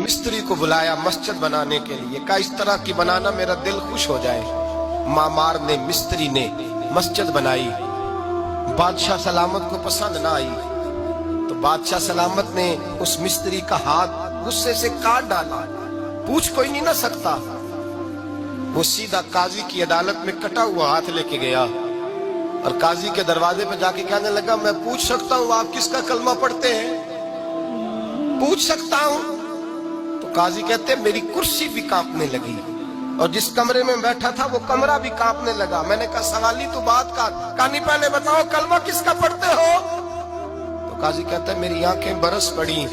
मिस्त्री को बुलाया मस्जिद बनाने के लिए, कहा इस तरह की बनाना मेरा दिल खुश हो जाए। मामार ने, मिस्त्री ने मस्जिद बनाई। बादशाह सलामत को पसंद ना आई तो बादशाह सलामत ने उस मिस्त्री का हाथ गुस्से से काट डाला। पूछ कोई नहीं ना सकता। वो सीधा काजी की अदालत में कटा हुआ हाथ लेके गया और काजी के दरवाजे पे जाके कहने लगा, मैं पूछ सकता हूँ आप किसका कलमा पढ़ते हैं? पूछ सकता हूँ? तो काजी कहते मेरी कुर्सी भी कांपने लगी और जिस कमरे में बैठा था वो कमरा भी कांपने लगा। मैंने कहा सवाली तो बात का कहानी, पहले बताओ कलमा किसका पढ़ते हो? तो काजी कहता है मेरी आंखें बरस पड़ी।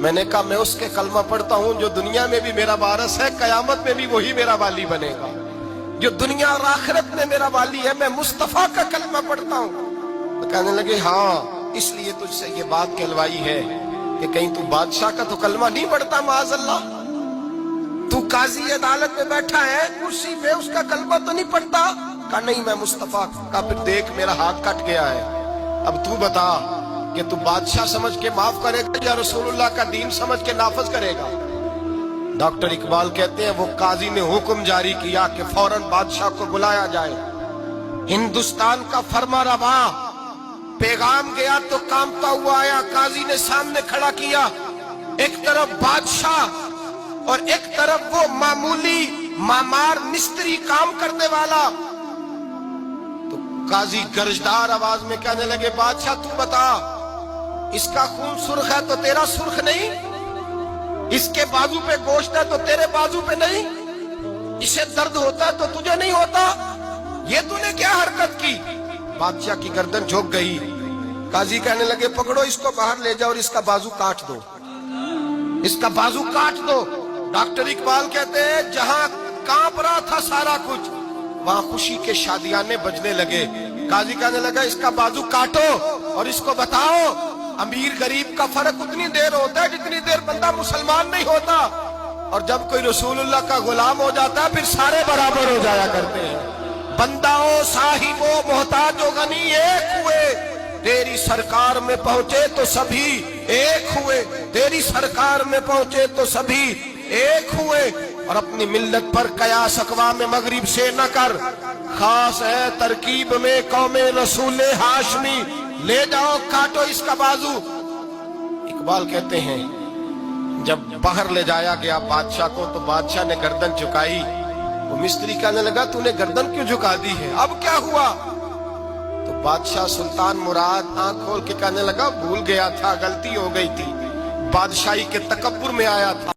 मैंने कहा मैं उसके कलमा पढ़ता हूँ जो दुनिया में भी मेरा वारिस है, कयामत में भी वही मेरा वाली बनेगा। जो दुनिया और आखिरत में मेरा वाली है, मैं मुस्तफा का कलमा पढ़ता हूँ। तो कहने लगे हाँ, इसलिए तुझसे ये बात कहलवाई है कि कहीं तू बादशाह का तो कलमा नहीं पढ़ता, माज़अल्लाह। तू काजी अदालत में बैठा है कुर्सी पे, उसका कलमा तो नहीं पढ़ता? कहा नहीं, मैं मुस्तफा का। फिर देख मेरा हाथ कट गया है, अब तू बता कि तू बादशाह समझ के माफ करेगा या रसूलुल्लाह का दीन समझ के नाफिज करेगा? डॉक्टर इकबाल कहते हैं वो काजी ने हुक्म जारी किया कि फौरन बादशाह को बुलाया जाए। हिंदुस्तान का फरमा रवा पैगाम गया तो कांपता हुआ आया। काजी ने सामने खड़ा किया, एक तरफ बादशाह और एक तरफ वो मामूली मामार मिस्त्री काम करने वाला। तो काजी गरजदार आवाज में कहने लगे, बादशाह तू बता, इसका खून सुर्ख है तो तेरा सुर्ख नहीं? इसके बाजू पे गोश्त है तो तेरे बाजू पे नहीं? इसे दर्द होता है तो तुझे नहीं होता? ये तूने क्या हरकत की? बादशाह की गर्दन झुक गई। काजी कहने लगे पकड़ो इसको, बाहर ले जाओ और इसका बाजू काट दो, इसका बाजू काट दो। डॉक्टर इकबाल कहते हैं जहां कांप रहा था सारा कुछ, वहां खुशी के शादियाने बजने लगे। काजी कहने लगा इसका बाजू काटो और इसको बताओ अमीर गरीब का फर्क उतनी देर होता है जितनी देर बंदा मुसलमान नहीं होता, और जब कोई रसूलुल्लाह का गुलाम हो जाता है फिर सारे बराबर हो जाया करते हैं। बंदाओ साहिबो मोहताजो गनी एक हुए, तेरी सरकार में पहुंचे तो सभी एक हुए, तेरी सरकार में पहुंचे तो सभी एक हुए। और अपनी मिल्लत पर कयास अक़वाम मगरिब से न कर, खास है तरकीब में कौमे रसूले हाशमी, ले जाओ काटो इसका बाजू। इकबाल कहते हैं जब बाहर ले जाया गया बादशाह को तो बादशाह ने गर्दन झुकाई। वो मिस्त्री कहने लगा तूने गर्दन क्यों झुका दी है, अब क्या हुआ? तो बादशाह सुल्तान मुराद आंख खोल के कहने लगा भूल गया था, गलती हो गई थी, बादशाही के तकब्बुर में आया था।